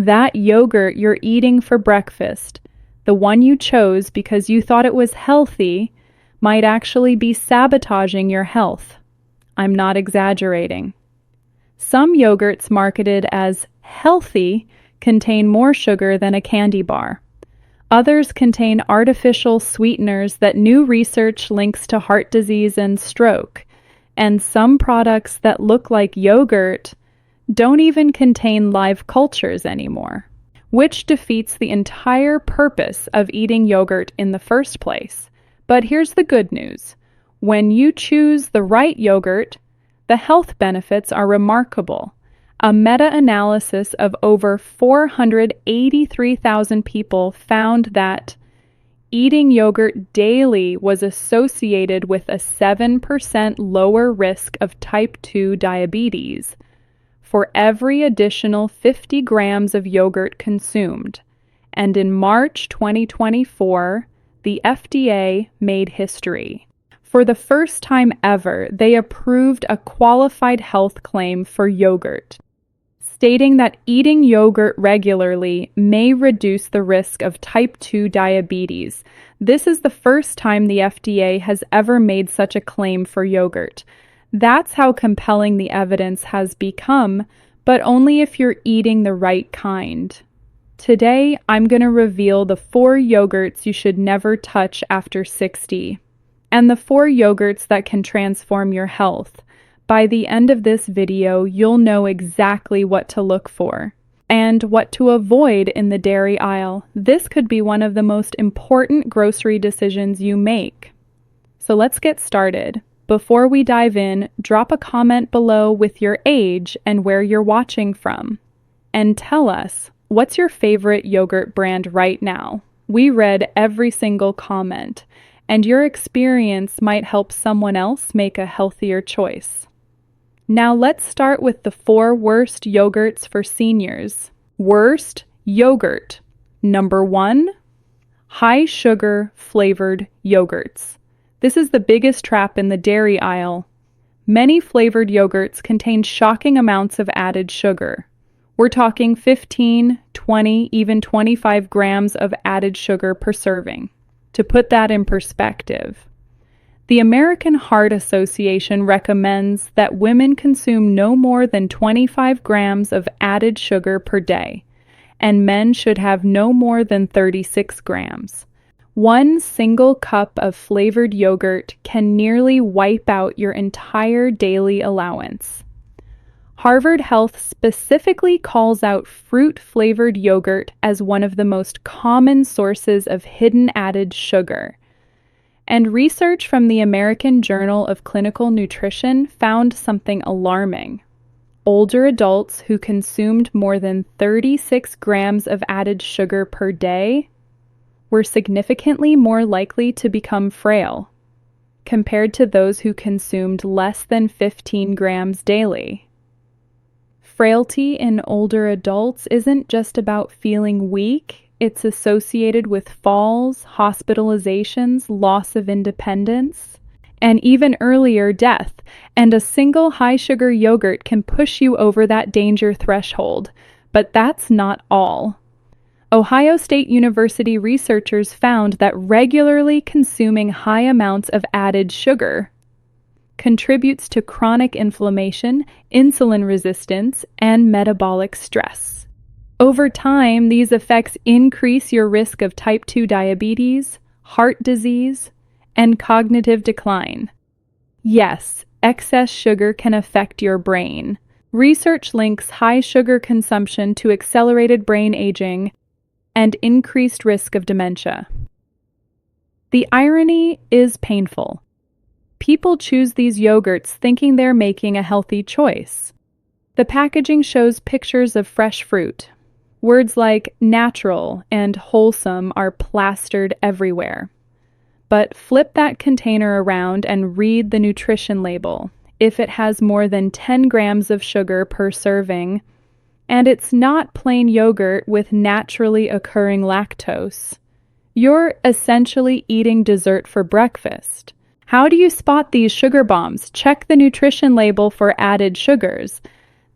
That yogurt you're eating for breakfast, the one you chose because you thought it was healthy, might actually be sabotaging your health. I'm not exaggerating. Some yogurts marketed as healthy contain more sugar than a candy bar. Others contain artificial sweeteners that new research links to heart disease and stroke. And some products that look like yogurt don't even contain live cultures anymore, which defeats the entire purpose of eating yogurt in the first place. But here's the good news. When you choose the right yogurt, the health benefits are remarkable. A meta-analysis of over 483,000 people found that eating yogurt daily was associated with a 7% lower risk of type 2 diabetes for every additional 50 grams of yogurt consumed. And in March 2024, the FDA made history. For the first time ever, they approved a qualified health claim for yogurt, stating that eating yogurt regularly may reduce the risk of type 2 diabetes. This is the first time the FDA has ever made such a claim for yogurt. That's how compelling the evidence has become, but only if you're eating the right kind. Today, I'm going to reveal the 4 yogurts you should never touch after 60, and the 4 yogurts that can transform your health. By the end of this video, you'll know exactly what to look for and what to avoid in the dairy aisle. This could be one of the most important grocery decisions you make. So let's get started. Before we dive in, drop a comment below with your age and where you're watching from. And tell us, what's your favorite yogurt brand right now? We read every single comment, and your experience might help someone else make a healthier choice. Now let's start with the 4 worst yogurts for seniors. Worst yogurt. Number 1, high sugar flavored yogurts. This is the biggest trap in the dairy aisle. Many flavored yogurts contain shocking amounts of added sugar. We're talking 15, 20, even 25 grams of added sugar per serving. To put that in perspective, the American Heart Association recommends that women consume no more than 25 grams of added sugar per day, and men should have no more than 36 grams. One single cup of flavored yogurt can nearly wipe out your entire daily allowance. Harvard Health specifically calls out fruit-flavored yogurt as one of the most common sources of hidden added sugar. And research from the American Journal of Clinical Nutrition found something alarming. Older adults who consumed more than 36 grams of added sugar per day were significantly more likely to become frail, compared to those who consumed less than 15 grams daily. Frailty in older adults isn't just about feeling weak. It's associated with falls, hospitalizations, loss of independence, and even earlier death. And a single high-sugar yogurt can push you over that danger threshold. But that's not all. Ohio State University researchers found that regularly consuming high amounts of added sugar contributes to chronic inflammation, insulin resistance, and metabolic stress. Over time, these effects increase your risk of type 2 diabetes, heart disease, and cognitive decline. Yes, excess sugar can affect your brain. Research links high sugar consumption to accelerated brain aging and increased risk of dementia. The irony is painful. People choose these yogurts thinking they're making a healthy choice. The packaging shows pictures of fresh fruit. Words like natural and wholesome are plastered everywhere. But flip that container around and read the nutrition label. If it has more than 10 grams of sugar per serving, and it's not plain yogurt with naturally occurring lactose, you're essentially eating dessert for breakfast. How do you spot these sugar bombs? Check the nutrition label for added sugars.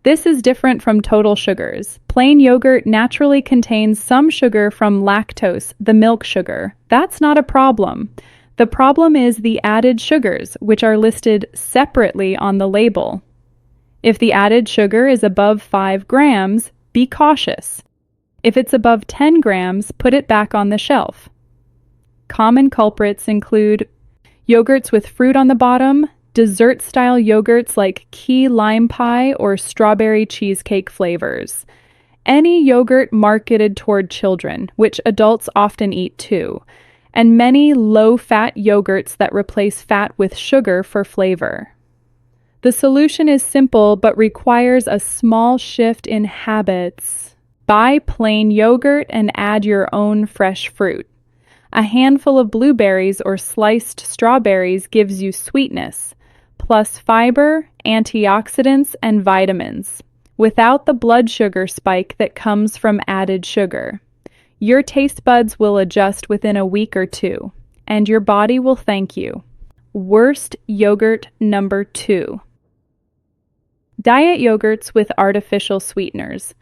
This is different from total sugars. Plain yogurt naturally contains some sugar from lactose, the milk sugar. That's not a problem. The problem is the added sugars, which are listed separately on the label. If the added sugar is above 5 grams, be cautious. If it's above 10 grams, put it back on the shelf. Common culprits include yogurts with fruit on the bottom, dessert-style yogurts like key lime pie or strawberry cheesecake flavors. Any yogurt marketed toward children, which adults often eat too, and many low-fat yogurts that replace fat with sugar for flavor. The solution is simple but requires a small shift in habits. Buy plain yogurt and add your own fresh fruit. A handful of blueberries or sliced strawberries gives you sweetness, plus fiber, antioxidants, and vitamins, without the blood sugar spike that comes from added sugar. Your taste buds will adjust within a week or two, and your body will thank you. Worst yogurt number 2. Diet yogurts with artificial sweeteners.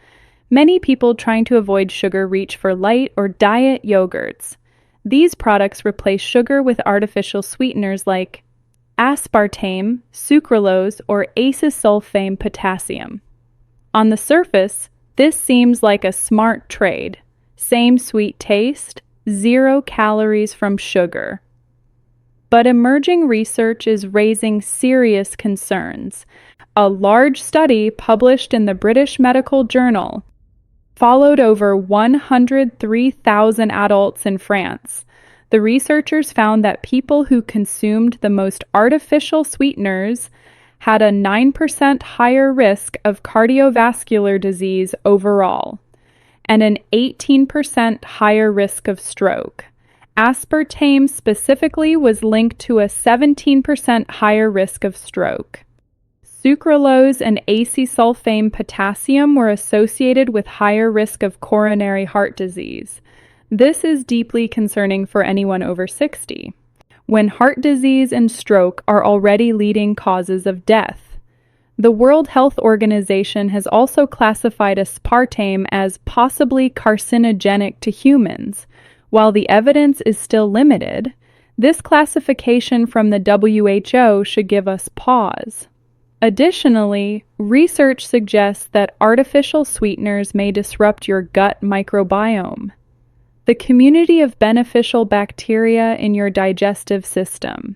Many people trying to avoid sugar reach for light or diet yogurts. These products replace sugar with artificial sweeteners like aspartame, sucralose, or acesulfame potassium. On the surface, this seems like a smart trade. Same sweet taste, 0 calories from sugar. But emerging research is raising serious concerns. A large study published in the British Medical Journal followed over 103,000 adults in France. The researchers found that people who consumed the most artificial sweeteners had a 9% higher risk of cardiovascular disease overall, and an 18% higher risk of stroke. Aspartame specifically was linked to a 17% higher risk of stroke. Sucralose and acesulfame potassium were associated with higher risk of coronary heart disease. This is deeply concerning for anyone over 60, when heart disease and stroke are already leading causes of death. The World Health Organization has also classified aspartame as possibly carcinogenic to humans. While the evidence is still limited, this classification from the WHO should give us pause. Additionally, research suggests that artificial sweeteners may disrupt your gut microbiome, the community of beneficial bacteria in your digestive system.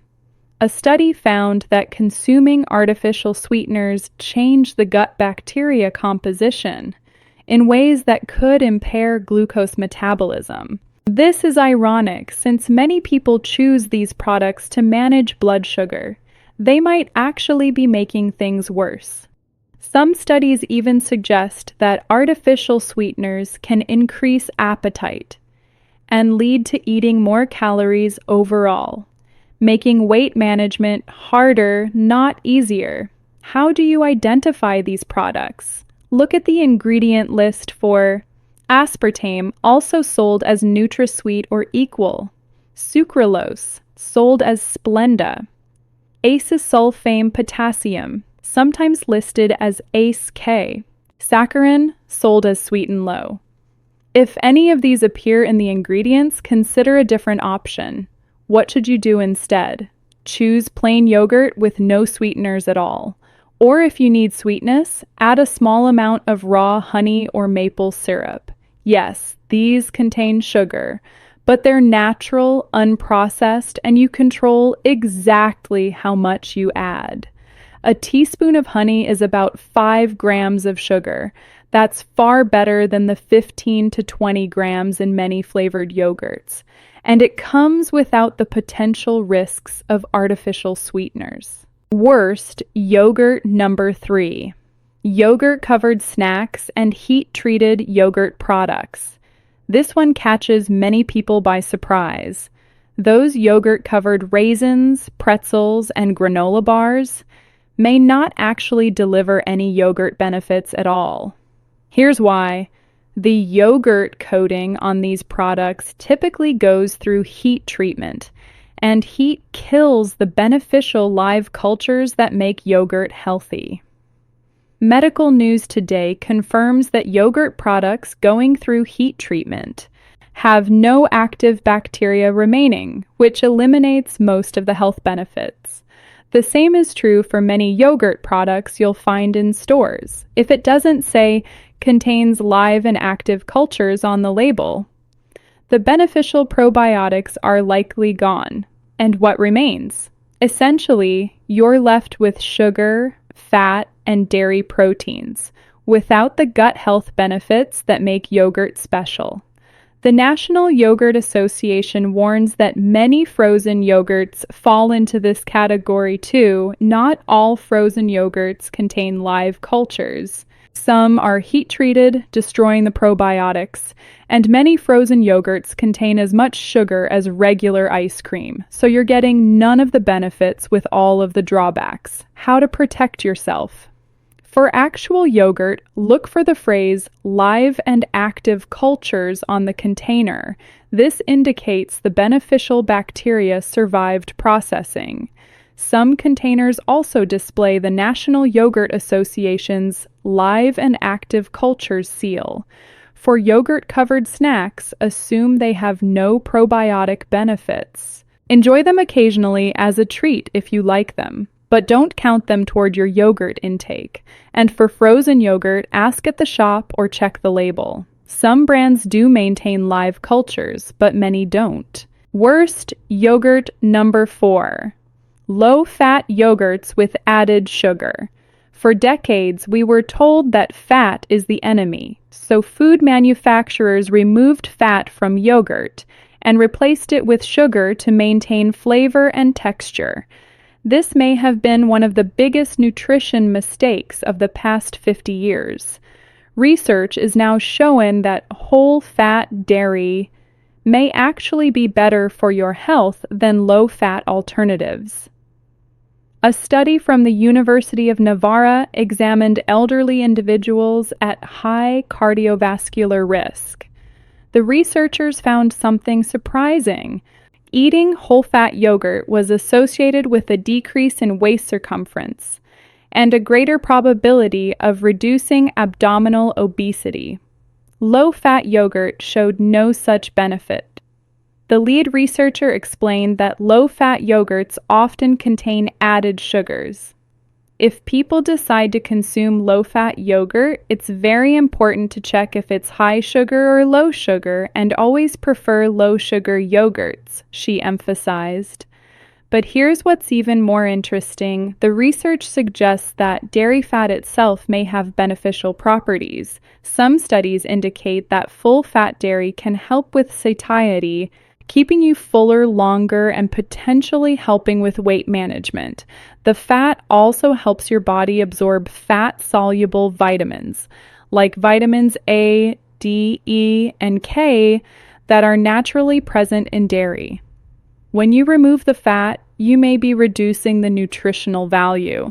A study found that consuming artificial sweeteners change the gut bacteria composition in ways that could impair glucose metabolism. This is ironic since many people choose these products to manage blood sugar. They might actually be making things worse. Some studies even suggest that artificial sweeteners can increase appetite and lead to eating more calories overall, making weight management harder, not easier. How do you identify these products? Look at the ingredient list for aspartame, also sold as NutraSweet or Equal, sucralose, sold as Splenda, acesulfame potassium, sometimes listed as ACE-K, saccharin, sold as Sweet and Low. If any of these appear in the ingredients, consider a different option. What should you do instead? Choose plain yogurt with no sweeteners at all. Or if you need sweetness, add a small amount of raw honey or maple syrup. Yes, these contain sugar, but they're natural, unprocessed, and you control exactly how much you add. A teaspoon of honey is about 5 grams of sugar. That's far better than the 15 to 20 grams in many flavored yogurts. And it comes without the potential risks of artificial sweeteners. Worst yogurt number 3. Yogurt-covered snacks and heat-treated yogurt products. This one catches many people by surprise. Those yogurt-covered raisins, pretzels, and granola bars may not actually deliver any yogurt benefits at all. Here's why. The yogurt coating on these products typically goes through heat treatment, and heat kills the beneficial live cultures that make yogurt healthy. Medical News Today confirms that yogurt products going through heat treatment have no active bacteria remaining, which eliminates most of the health benefits. The same is true for many yogurt products you'll find in stores. If it doesn't say contains live and active cultures on the label, the beneficial probiotics are likely gone. And what remains? Essentially, you're left with sugar, fat, and dairy proteins, without the gut health benefits that make yogurt special. The National Yogurt Association warns that many frozen yogurts fall into this category too. Not all frozen yogurts contain live cultures. Some are heat-treated, destroying the probiotics, and many frozen yogurts contain as much sugar as regular ice cream, so you're getting none of the benefits with all of the drawbacks. How to protect yourself. For actual yogurt, look for the phrase live and active cultures on the container. This indicates the beneficial bacteria survived processing. Some containers also display the National Yogurt Association's Live and Active Cultures seal. For yogurt-covered snacks, assume they have no probiotic benefits. Enjoy them occasionally as a treat if you like them, but don't count them toward your yogurt intake. And for frozen yogurt, ask at the shop or check the label. Some brands do maintain live cultures, but many don't. Worst yogurt number 4. Low-fat yogurts with added sugar. For decades, we were told that fat is the enemy, so food manufacturers removed fat from yogurt and replaced it with sugar to maintain flavor and texture. This may have been one of the biggest nutrition mistakes of the past 50 years. Research is now showing that whole-fat dairy may actually be better for your health than low-fat alternatives. A study from the University of Navarra examined elderly individuals at high cardiovascular risk. The researchers found something surprising. Eating whole-fat yogurt was associated with a decrease in waist circumference and a greater probability of reducing abdominal obesity. Low-fat yogurt showed no such benefit. The lead researcher explained that low-fat yogurts often contain added sugars. If people decide to consume low-fat yogurt, it's very important to check if it's high sugar or low sugar and always prefer low-sugar yogurts, she emphasized. But here's what's even more interesting. The research suggests that dairy fat itself may have beneficial properties. Some studies indicate that full-fat dairy can help with satiety, keeping you fuller longer and potentially helping with weight management. The fat also helps your body absorb fat-soluble vitamins, like vitamins A, D, E, and K that are naturally present in dairy. When you remove the fat, you may be reducing the nutritional value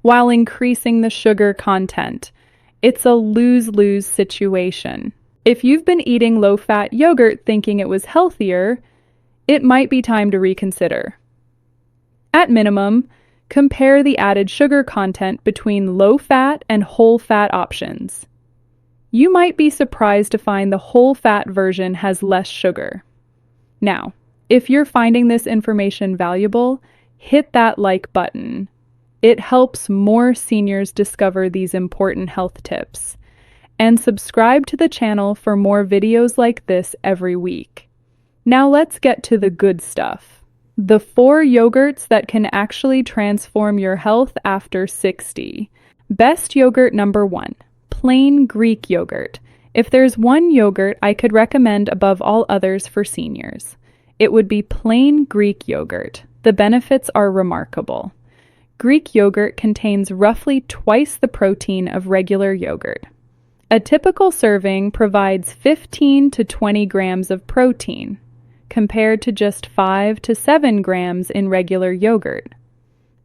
while increasing the sugar content. It's a lose-lose situation. If you've been eating low-fat yogurt thinking it was healthier, it might be time to reconsider. At minimum, compare the added sugar content between low-fat and whole-fat options. You might be surprised to find the whole-fat version has less sugar. Now, if you're finding this information valuable, hit that like button. It helps more seniors discover these important health tips. And subscribe to the channel for more videos like this every week. Now let's get to the good stuff. The 4 yogurts that can actually transform your health after 60. Best yogurt number 1. Plain Greek yogurt. If there's one yogurt I could recommend above all others for seniors, it would be plain Greek yogurt. The benefits are remarkable. Greek yogurt contains roughly twice the protein of regular yogurt. A typical serving provides 15 to 20 grams of protein, compared to just 5 to 7 grams in regular yogurt.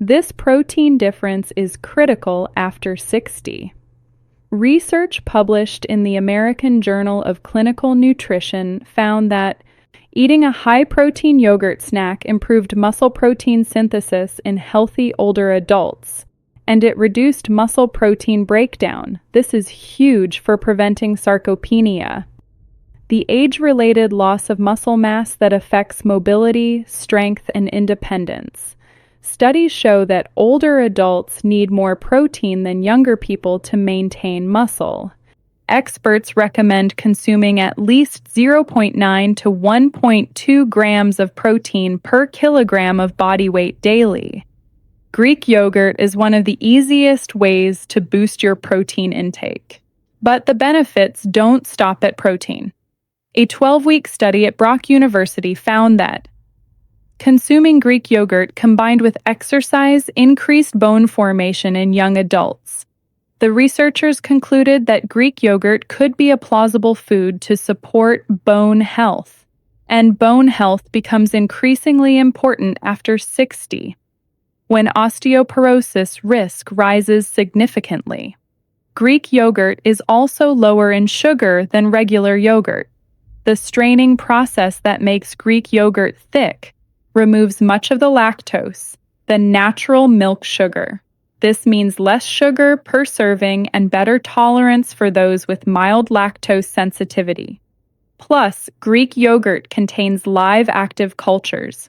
This protein difference is critical after 60. Research published in the American Journal of Clinical Nutrition found that eating a high-protein yogurt snack improved muscle protein synthesis in healthy older adults and it reduced muscle protein breakdown. This is huge for preventing sarcopenia, the age-related loss of muscle mass that affects mobility, strength, and independence. Studies show that older adults need more protein than younger people to maintain muscle. Experts recommend consuming at least 0.9 to 1.2 grams of protein per kilogram of body weight daily. Greek yogurt is one of the easiest ways to boost your protein intake. But the benefits don't stop at protein. A 12-week study at Brock University found that consuming Greek yogurt combined with exercise increased bone formation in young adults. The researchers concluded that Greek yogurt could be a plausible food to support bone health, and bone health becomes increasingly important after 60, when osteoporosis risk rises significantly. Greek yogurt is also lower in sugar than regular yogurt. The straining process that makes Greek yogurt thick removes much of the lactose, the natural milk sugar. This means less sugar per serving and better tolerance for those with mild lactose sensitivity. Plus, Greek yogurt contains live active cultures,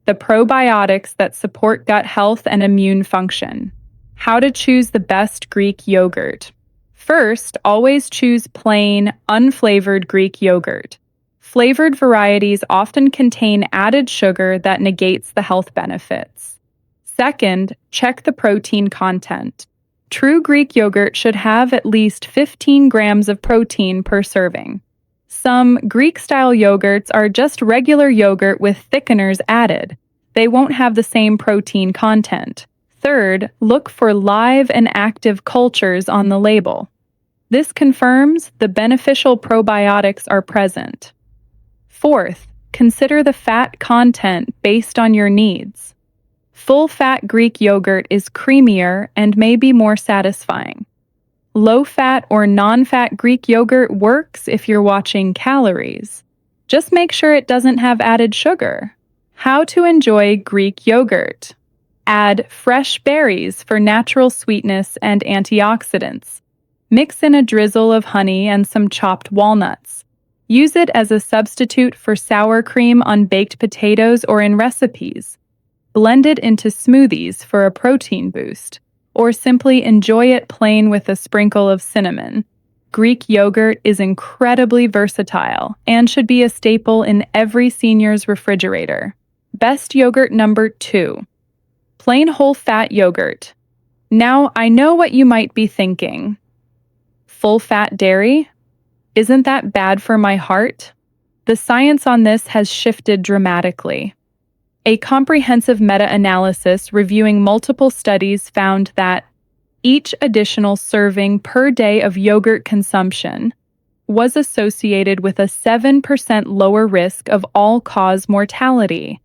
the probiotics that support gut health and immune function. How to choose the best Greek yogurt. First, always choose plain, unflavored Greek yogurt. Flavored varieties often contain added sugar that negates the health benefits. Second, check the protein content. True Greek yogurt should have at least 15 grams of protein per serving. Some Greek-style yogurts are just regular yogurt with thickeners added. They won't have the same protein content. Third, look for live and active cultures on the label. This confirms the beneficial probiotics are present. Fourth, consider the fat content based on your needs. Full-fat Greek yogurt is creamier and may be more satisfying. Low-fat or non-fat Greek yogurt works if you're watching calories. Just make sure it doesn't have added sugar. How to enjoy Greek yogurt. Add fresh berries for natural sweetness and antioxidants. Mix in a drizzle of honey and some chopped walnuts. Use it as a substitute for sour cream on baked potatoes or in recipes. Blend it into smoothies for a protein boost, or simply enjoy it plain with a sprinkle of cinnamon. Greek yogurt is incredibly versatile and should be a staple in every senior's refrigerator. Best yogurt number 2. Plain whole fat yogurt. Now, I know what you might be thinking. Full fat dairy? Isn't that bad for my heart? The science on this has shifted dramatically. A comprehensive meta-analysis reviewing multiple studies found that each additional serving per day of yogurt consumption was associated with a 7% lower risk of all-cause mortality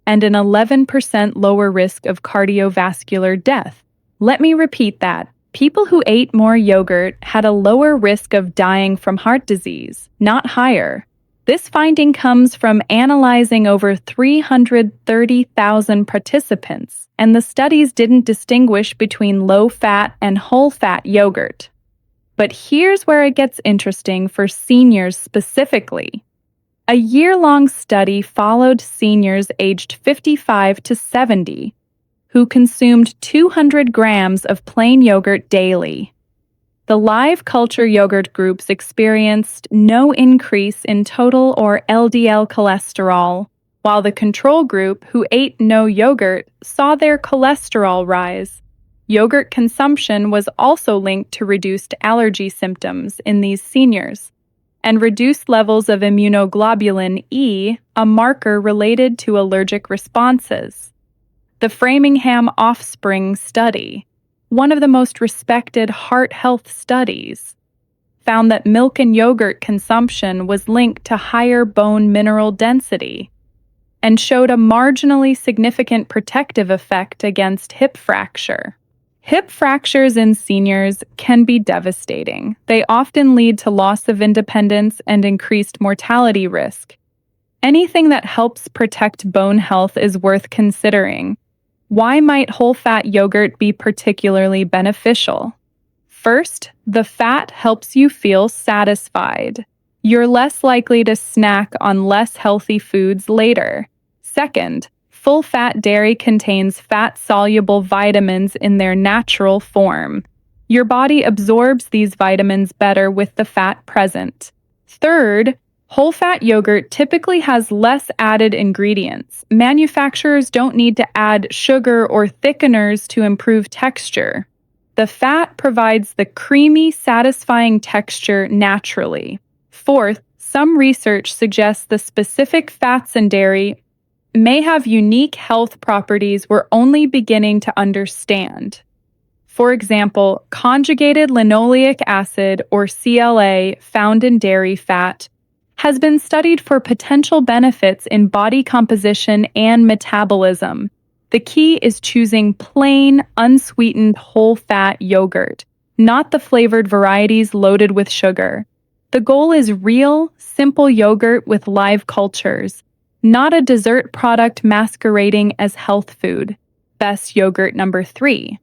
and an 11% lower risk of cardiovascular death. Let me repeat that. People who ate more yogurt had a lower risk of dying from heart disease, not higher. This finding comes from analyzing over 330,000 participants, and the studies didn't distinguish between low-fat and whole-fat yogurt. But here's where it gets interesting for seniors specifically. A year-long study followed seniors aged 55 to 70 who consumed 200 grams of plain yogurt daily. The live culture yogurt groups experienced no increase in total or LDL cholesterol, while the control group, who ate no yogurt, saw their cholesterol rise. Yogurt consumption was also linked to reduced allergy symptoms in these seniors, and reduced levels of immunoglobulin E, a marker related to allergic responses. The Framingham Offspring Study, one of the most respected heart health studies, found that milk and yogurt consumption was linked to higher bone mineral density and showed a marginally significant protective effect against hip fracture. Hip fractures in seniors can be devastating. They often lead to loss of independence and increased mortality risk. Anything that helps protect bone health is worth considering. Why might whole-fat yogurt be particularly beneficial? First, the fat helps you feel satisfied. You're less likely to snack on less healthy foods later. Second, full-fat dairy contains fat-soluble vitamins in their natural form. Your body absorbs these vitamins better with the fat present. Third, whole-fat yogurt typically has less added ingredients. Manufacturers don't need to add sugar or thickeners to improve texture. The fat provides the creamy, satisfying texture naturally. Fourth, some research suggests the specific fats in dairy may have unique health properties we're only beginning to understand. For example, conjugated linoleic acid, or CLA, found in dairy fat, has been studied for potential benefits in body composition and metabolism. The key is choosing plain, unsweetened, whole-fat yogurt, not the flavored varieties loaded with sugar. The goal is real, simple yogurt with live cultures, not a dessert product masquerading as health food. Best yogurt number 3.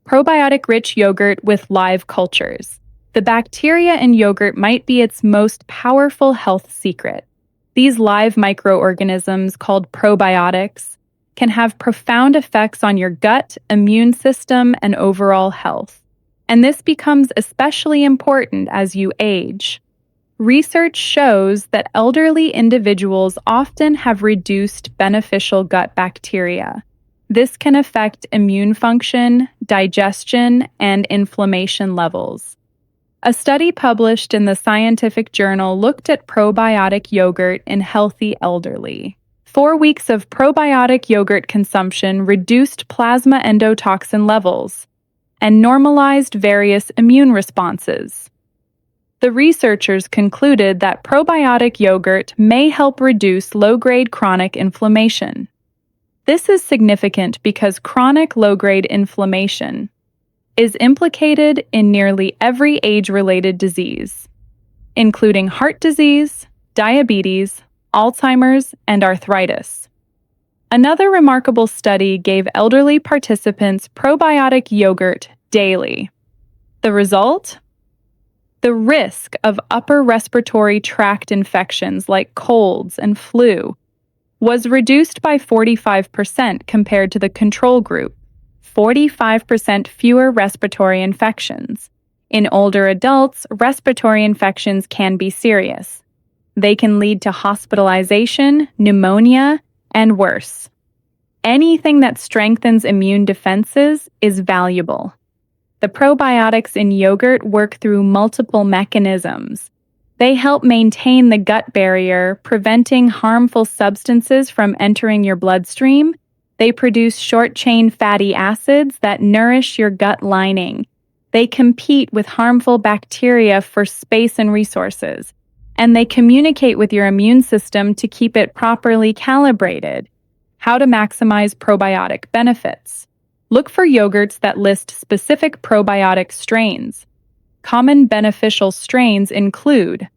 Probiotic-rich yogurt with live cultures. The bacteria in yogurt might be its most powerful health secret. These live microorganisms, called probiotics, can have profound effects on your gut, immune system, and overall health. And this becomes especially important as you age. Research shows that elderly individuals often have reduced beneficial gut bacteria. This can affect immune function, digestion, and inflammation levels. A study published in the scientific journal looked at probiotic yogurt in healthy elderly. 4 weeks of probiotic yogurt consumption reduced plasma endotoxin levels and normalized various immune responses. The researchers concluded that probiotic yogurt may help reduce low-grade chronic inflammation. This is significant because chronic low-grade inflammation is implicated in nearly every age-related disease, including heart disease, diabetes, Alzheimer's, and arthritis. Another remarkable study gave elderly participants probiotic yogurt daily. The result? The risk of upper respiratory tract infections like colds and flu was reduced by 45% compared to the control group. 45% fewer respiratory infections. In older adults, respiratory infections can be serious. They can lead to hospitalization, pneumonia, and worse. Anything that strengthens immune defenses is valuable. The probiotics in yogurt work through multiple mechanisms. They help maintain the gut barrier, preventing harmful substances from entering your bloodstream. They produce short-chain fatty acids that nourish your gut lining. They compete with harmful bacteria for space and resources. And they communicate with your immune system to keep it properly calibrated. How to maximize probiotic benefits. Look for yogurts that list specific probiotic strains. Common beneficial strains include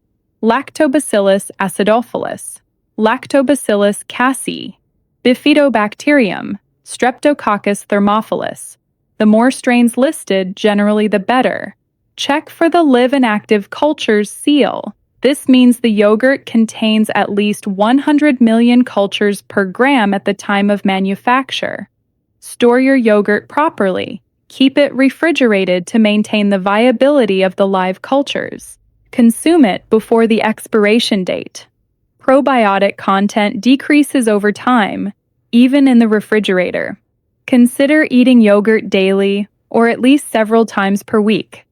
Lactobacillus acidophilus, Lactobacillus casei, Bifidobacterium, Streptococcus thermophilus. The more strains listed, generally the better. Check for the Live and Active Cultures seal. This means the yogurt contains at least 100 million cultures per gram at the time of manufacture. Store your yogurt properly. Keep it refrigerated to maintain the viability of the live cultures. Consume it before the expiration date. Probiotic content decreases over time, even in the refrigerator. Consider eating yogurt daily or at least several times per week.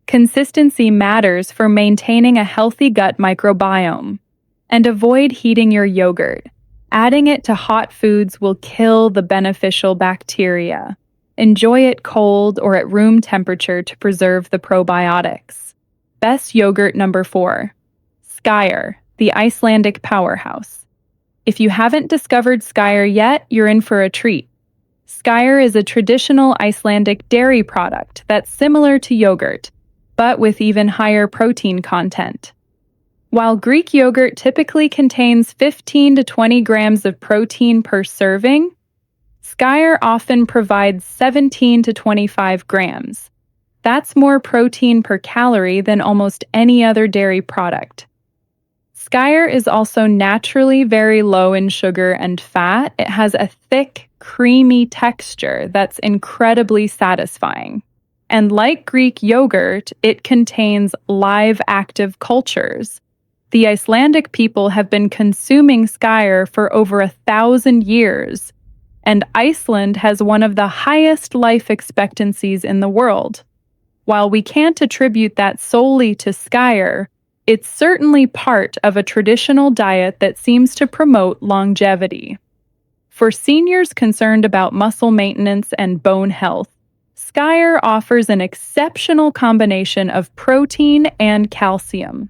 Consistency matters for maintaining a healthy gut microbiome. And avoid heating your yogurt. Adding it to hot foods will kill the beneficial bacteria. Enjoy it cold or at room temperature to preserve the probiotics. Best yogurt number 4. Skyr, the Icelandic powerhouse. If you haven't discovered Skyr yet, you're in for a treat. Skyr is a traditional Icelandic dairy product that's similar to yogurt, but with even higher protein content. While Greek yogurt typically contains 15 to 20 grams of protein per serving, Skyr often provides 17 to 25 grams. That's more protein per calorie than almost any other dairy product. Skyr is also naturally very low in sugar and fat. It has a thick, creamy texture that's incredibly satisfying. And like Greek yogurt, it contains live active cultures. The Icelandic people have been consuming Skyr for over 1,000 years, and Iceland has one of the highest life expectancies in the world. While we can't attribute that solely to Skyr, it's certainly part of a traditional diet that seems to promote longevity. For seniors concerned about muscle maintenance and bone health, Skyr offers an exceptional combination of protein and calcium.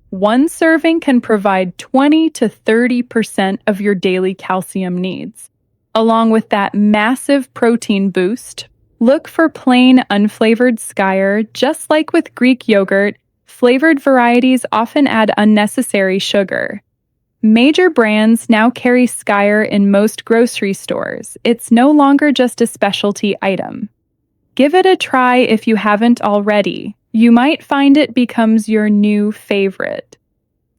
One serving can provide 20 to 30% of your daily calcium needs. Along with that massive protein boost, look for plain unflavored Skyr. Just like with Greek yogurt, flavored varieties often add unnecessary sugar. Major brands now carry Skyr in most grocery stores. It's no longer just a specialty item. Give it a try if you haven't already. You might find it becomes your new favorite.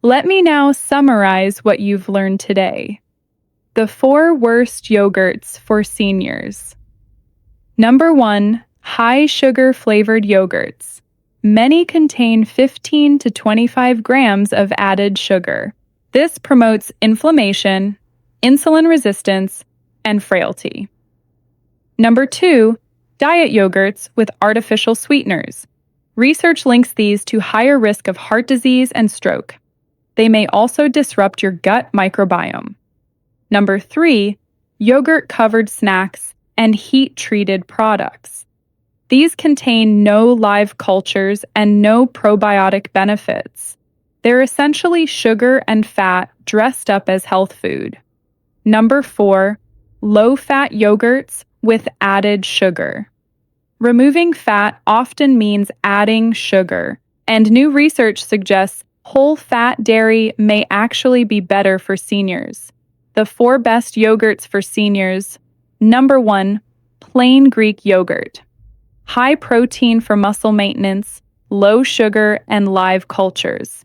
Let me now summarize what you've learned today. The 4 worst yogurts for seniors. Number 1, high sugar flavored yogurts. Many contain 15 to 25 grams of added sugar. This promotes inflammation, insulin resistance, and frailty. Number 2, diet yogurts with artificial sweeteners. Research links these to higher risk of heart disease and stroke. They may also disrupt your gut microbiome. Number 3, yogurt-covered snacks and heat-treated products. These contain no live cultures and no probiotic benefits. They're essentially sugar and fat dressed up as health food. Number 4, low-fat yogurts with added sugar. Removing fat often means adding sugar, and new research suggests whole-fat dairy may actually be better for seniors. The 4 best yogurts for seniors. Number 1, plain Greek yogurt. High protein for muscle maintenance, low sugar, and live cultures.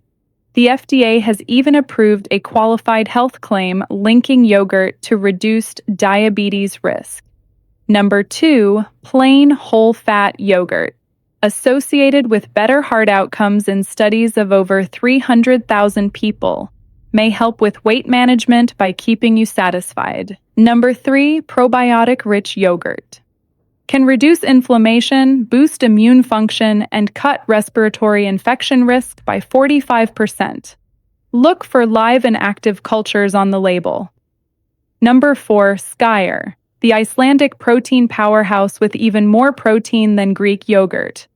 The FDA has even approved a qualified health claim linking yogurt to reduced diabetes risk. Number 2, plain whole-fat yogurt. Associated with better heart outcomes in studies of over 300,000 people. May help with weight management by keeping you satisfied. Number 3, probiotic-rich yogurt. Can reduce inflammation, boost immune function, and cut respiratory infection risk by 45%. Look for live and active cultures on the label. Number 4, Skyr, the Icelandic protein powerhouse with even more protein than Greek yogurt.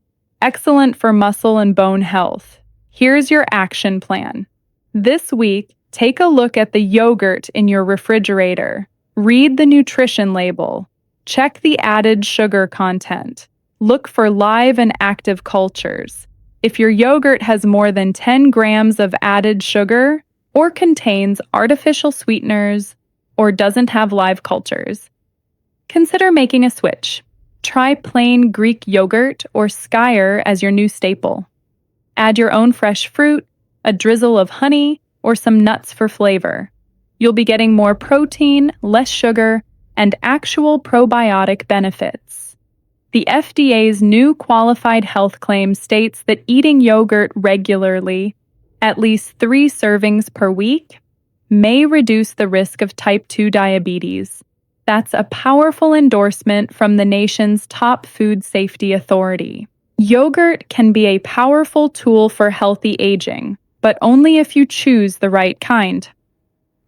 Excellent for muscle and bone health. Here's your action plan. This week, take a look at the yogurt in your refrigerator. Read the nutrition label. Check the added sugar content. Look for live and active cultures. If your yogurt has more than 10 grams of added sugar, or contains artificial sweeteners, or doesn't have live cultures, consider making a switch. Try plain Greek yogurt or Skyr as your new staple. Add your own fresh fruit, a drizzle of honey, or some nuts for flavor. You'll be getting more protein, less sugar, and actual probiotic benefits. The FDA's new qualified health claim states that eating yogurt regularly, at least 3 servings per week, may reduce the risk of type 2 diabetes. That's a powerful endorsement from the nation's top food safety authority. Yogurt can be a powerful tool for healthy aging, but only if you choose the right kind.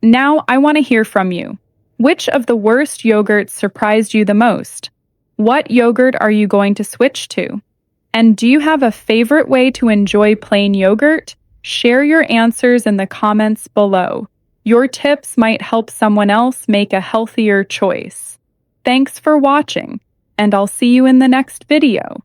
Now, I want to hear from you. Which of the worst yogurts surprised you the most? What yogurt are you going to switch to? And do you have a favorite way to enjoy plain yogurt? Share your answers in the comments below. Your tips might help someone else make a healthier choice. Thanks for watching, and I'll see you in the next video.